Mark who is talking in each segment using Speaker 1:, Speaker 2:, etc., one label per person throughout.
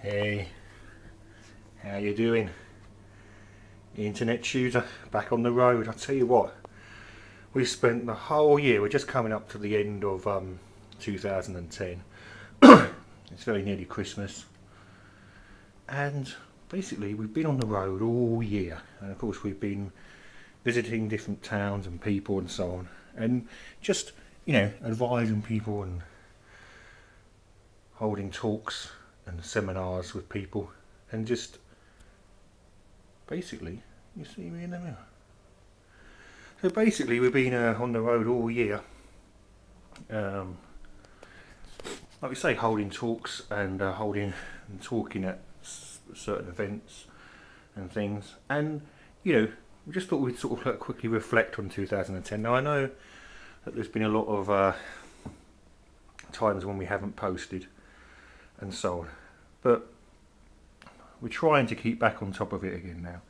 Speaker 1: Hey, how you doing? Internet tutor, back on the road. I tell you what, we spent the whole year, we're just coming up to the end of 2010. It's very nearly Christmas, and basically we've been on the road all year, and of course we've been visiting different towns and people and so on, and just, you know, advising people and holding talks and seminars with people, and just basically, you see me in the mirror. So basically we've been on the road all year, like we say, holding talks and talking at certain events and things, and you know, we just thought we'd sort of quickly reflect on 2010. Now I know that there's been a lot of times when we haven't posted and so on, but we're trying to keep back on top of it again now.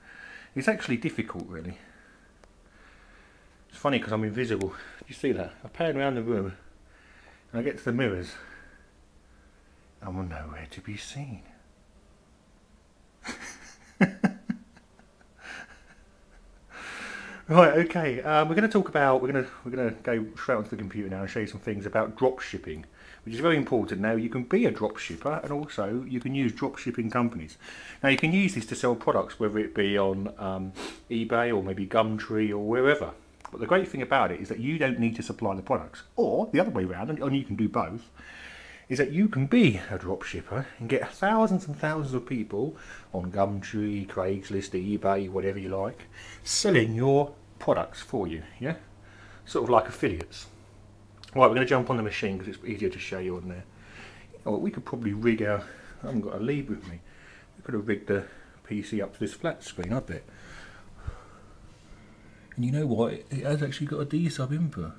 Speaker 1: It's actually difficult, really. It's funny because I'm invisible. Do you see that? I pan around the room and I get to the mirrors and I'm nowhere to be seen. Right, okay. We're going to talk about. We're going to go straight onto the computer now and show you some things about drop shipping, which is very important. Now you can be a drop shipper, and also you can use drop shipping companies. Now you can use this to sell products, whether it be on eBay or maybe Gumtree or wherever. But the great thing about it is that you don't need to supply the products, or the other way around, and you can do both. Is that you can be a drop shipper and get thousands and thousands of people on Gumtree, Craigslist, eBay, whatever you like, selling your products for you, yeah? Sort of like affiliates. Right, we're going to jump on the machine because it's easier to show you on there. You know what, we could probably rig our, I haven't got a lead with me, we could have rigged the PC up to this flat screen, I bet. And you know what, it has actually got a D-sub input.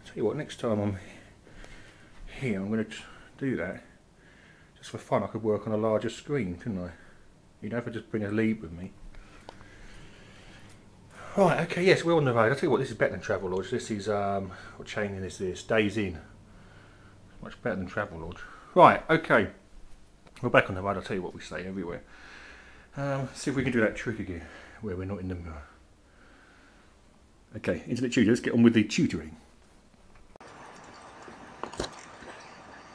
Speaker 1: Tell you what, next time I'm here, I'm going to do that just for fun. I could work on a larger screen, couldn't I? You'd have to just bring a lead with me. Right, okay, yes, we're on the road. I'll tell you what, this is better than Travelodge. This is, what chaining is this? Days in. Much better than Travelodge. Right, okay. We're back on the road. I'll tell you what we say everywhere. See if we can do that trick again, where we're not in the mirror. Okay, Internet Tutor, let's get on with the tutoring.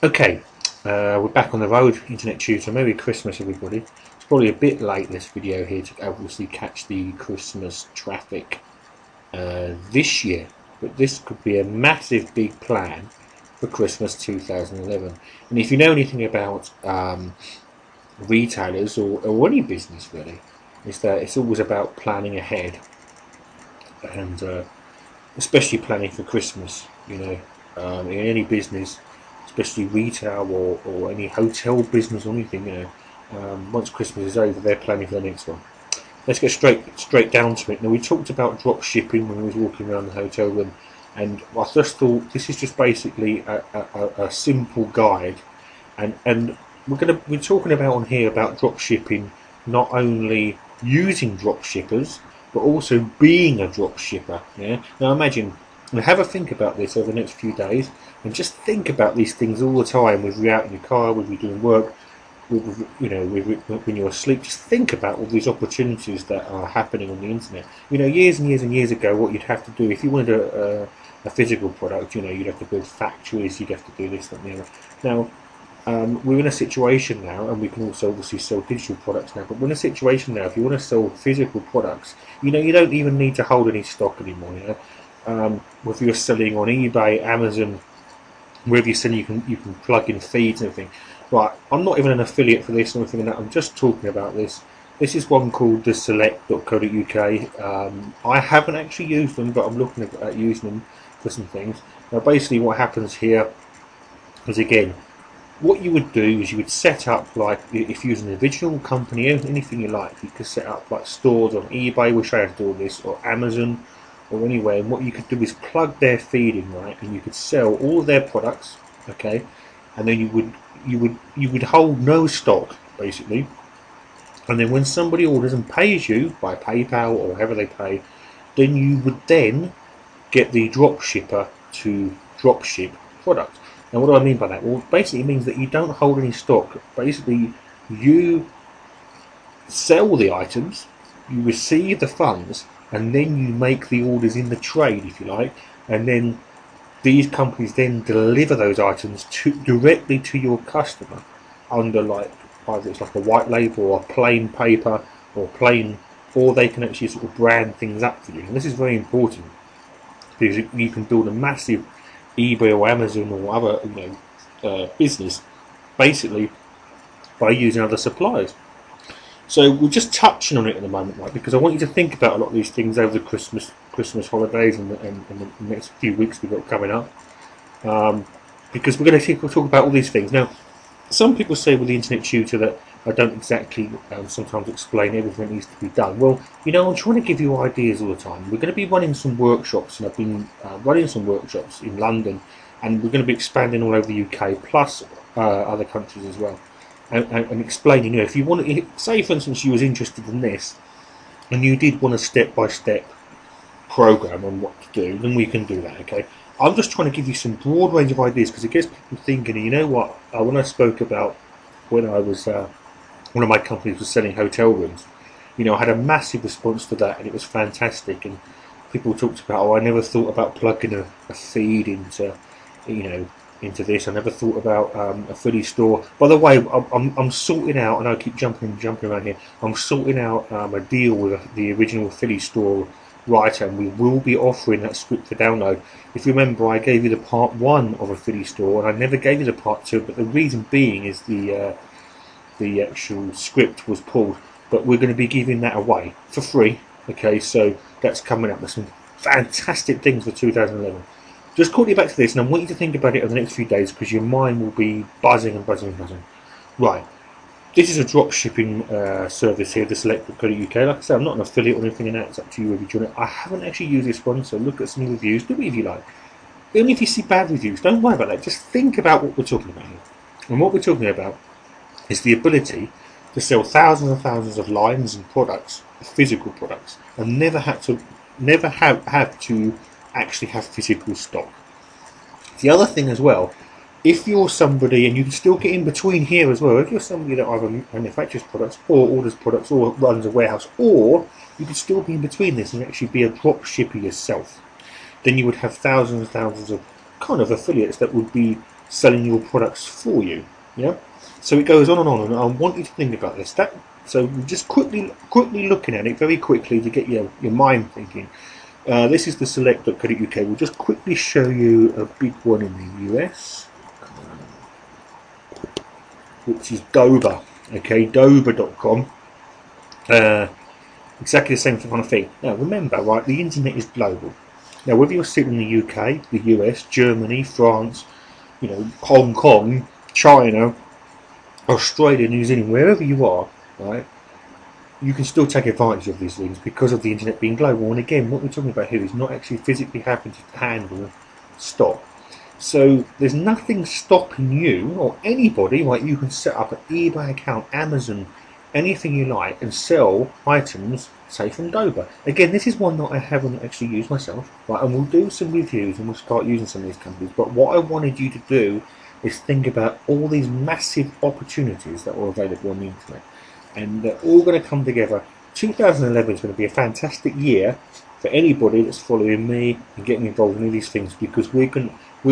Speaker 1: Okay, we're back on the road, Internet Tutor. Merry Christmas, everybody. It's probably a bit late, this video here, to obviously catch the Christmas traffic this year. But this could be a massive big plan for Christmas 2011. And if you know anything about retailers or any business really, is that it's always about planning ahead. And especially planning for Christmas, you know, in any business, especially retail or any hotel business or anything, you know, once Christmas is over, they're planning for the next one. Let's get straight down to it. Now, we talked about drop shipping when we was walking around the hotel room, and I just thought this is just basically a simple guide, and we're talking about on here about drop shipping, not only using drop shippers but also being a drop shipper. Yeah. Now imagine. Now have a think about this over the next few days, and just think about these things all the time. Whether you're out in your car, whether you're doing work, you know, when you're asleep, just think about all these opportunities that are happening on the internet. You know, years and years and years ago, what you'd have to do if you wanted a physical product, you know, you'd have to build factories, you'd have to do this, that, and the other. Now, we're in a situation now, and we can also obviously sell digital products now, but we're in a situation now, if you want to sell physical products, you know, you don't even need to hold any stock anymore, you know. Whether you're selling on eBay, Amazon, wherever you're selling, you can plug in feeds and everything. Right, I'm not even an affiliate for this or anything like that. I'm just talking about this. This is one called theselect.co.uk. I haven't actually used them, but I'm looking at using them for some things. Now, basically, what happens here is, again, what you would do is you would set up, like, if you use an individual company, anything you like, you could set up like stores on eBay, which I have to do all this, or Amazon, or anywhere, and what you could do is plug their feed in, right, and you could sell all of their products, okay, and then you would hold no stock basically, and then when somebody orders and pays you by PayPal or however they pay, then you would then get the drop shipper to drop ship products. Now, what do I mean by that? Well, basically it means that you don't hold any stock. Basically, you sell the items, you receive the funds, and then you make the orders in the trade, if you like, and then these companies then deliver those items directly to your customer under like either it's like a white label or plain paper or they can actually sort of brand things up for you. And this is very important because you can build a massive eBay or Amazon or other business basically by using other suppliers. So we're just touching on it at the moment, right? Because I want you to think about a lot of these things over the Christmas holidays and the next few weeks we've got coming up. Because we're going to talk about all these things. Now, some people say with the Internet Tutor that I don't exactly sometimes explain everything that needs to be done. Well, I'm trying to give you ideas all the time. We're going to be running some workshops, and I've been running some workshops in London, and we're going to be expanding all over the UK, plus other countries as well. And explaining, if you want to, say for instance you was interested in this and you did want a step-by-step program on what to do, then we can do that. Okay, I'm just trying to give you some broad range of ideas because it gets people thinking. And you know what, when I spoke about when I was one of my companies was selling hotel rooms, I had a massive response to that and it was fantastic. And people talked about, I never thought about plugging a feed into into this. I never thought about a Philly store. By the way, I'm sorting out, and I keep jumping around here. I'm sorting out a deal with the original Philly store writer, and we will be offering that script for download. If you remember, I gave you the part 1 of a Philly store, and I never gave you the part 2. But the reason being is the actual script was pulled. But we're going to be giving that away for free. Okay, so that's coming up. There's some fantastic things for 2011. Just quickly back to this, and I want you to think about it over the next few days because your mind will be buzzing and buzzing and buzzing. Right, this is a drop shipping service here, the select.co.uk. Like I said, I'm not an affiliate or anything in that, it's up to you if you join it. I haven't actually used this one, so look at some reviews, do it if you like. Only if you see bad reviews, don't worry about that, just think about what we're talking about here. And what we're talking about is the ability to sell thousands and thousands of lines and products, physical products, and never have to actually have physical stock. The other thing as well, if you're somebody, and you can still get in between here as well, if you're somebody that either manufactures products or orders products or runs a warehouse, or you could still be in between this and actually be a drop shipper yourself, then you would have thousands and thousands of kind of affiliates that would be selling your products for you. Yeah. So it goes on, and I want you to think about this. So just quickly looking at it very quickly to get your mind thinking. This is the select.co.uk. We'll just quickly show you a big one in the US, which is Dover. Okay, Dover.com. Exactly the same kind of thing. Now remember, right, the internet is global. Now whether you're sitting in the UK, the US, Germany, France, Hong Kong, China, Australia, New Zealand, wherever you are, right, you can still take advantage of these things because of the internet being global. And again, what we're talking about here is not actually physically having to handle stock. So there's nothing stopping you or anybody, right? You can set up an eBay account, Amazon, anything you like, and sell items, say from Dover. Again, this is one that I haven't actually used myself, right? And we'll do some reviews and we'll start using some of these companies. But what I wanted you to do is think about all these massive opportunities that are available on the internet. And they're all going to come together. 2011 is going to be a fantastic year for anybody that's following me and getting involved in all these things, because we're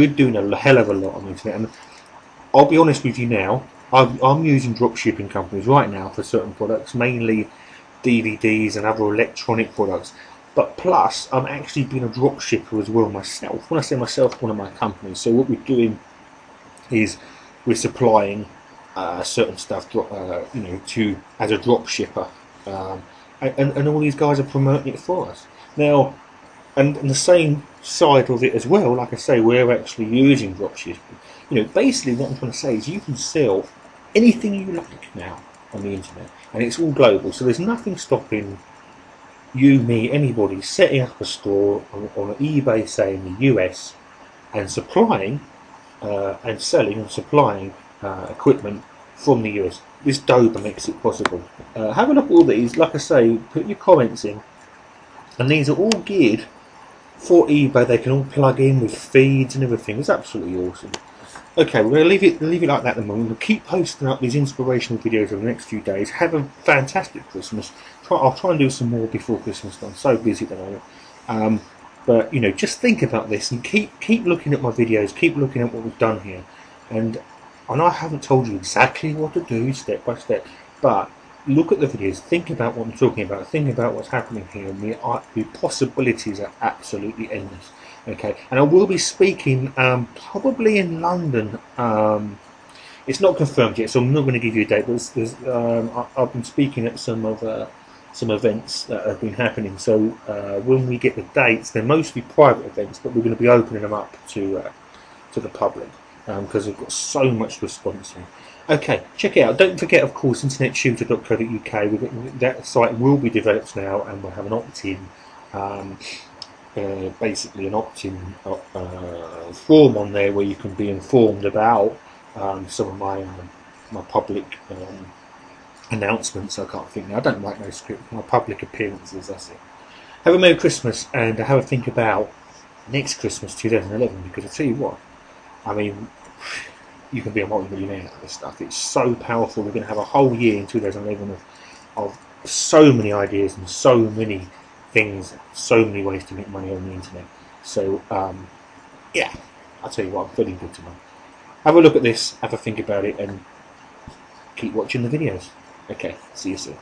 Speaker 1: doing a hell of a lot on the internet. And I'll be honest with you now, I'm using drop shipping companies right now for certain products, mainly DVDs and other electronic products. But plus, I'm actually being a drop shipper as well myself. When I say myself, one of my companies. So what we're doing is we're supplying certain stuff, to as a drop shipper, and all these guys are promoting it for us now. And the same side of it as well, like I say, we're actually using drop shipping. Basically what I'm trying to say is you can sell anything you like now on the internet, and it's all global. So there's nothing stopping you, me, anybody setting up a store on eBay, say in the US, and supplying and selling and supplying equipment from the US. This Dover makes it possible. Have a look at all these. Like I say, put your comments in, and these are all geared for eBay. They can all plug in with feeds and everything. It's absolutely awesome. Okay, we're going to leave it like that at the moment. We'll keep posting up these inspirational videos over the next few days. Have a fantastic Christmas. I'll try and do some more before Christmas. I'm so busy at the moment. But just think about this and keep looking at my videos. Keep looking at what we've done here. And I haven't told you exactly what to do step by step, but look at the videos. Think about what I'm talking about. Think about what's happening here. And the possibilities are absolutely endless. Okay, and I will be speaking probably in London. It's not confirmed yet, so I'm not going to give you a date. But I've been speaking at some events that have been happening. So when we get the dates, they're mostly private events, but we're going to be opening them up to the public because we've got so much response here. Okay, check it out. Don't forget, of course, internettutor.co.uk. That site will be developed now, and we'll have an opt-in. Basically an opt-in form on there where you can be informed about some of my public announcements. I can't think now. I don't write no script. My public appearances. That's it. Have a Merry Christmas and have a think about next Christmas 2011. Because I tell you what, I mean, you can be a multi-millionaire out of this stuff. It's so powerful. We're going to have a whole year in 2011 of so many ideas and so many things, so many ways to make money on the internet. So yeah, I'll tell you what, I'm feeling good tonight. Have a look at this, have a think about it, and keep watching the videos. Okay, see you soon.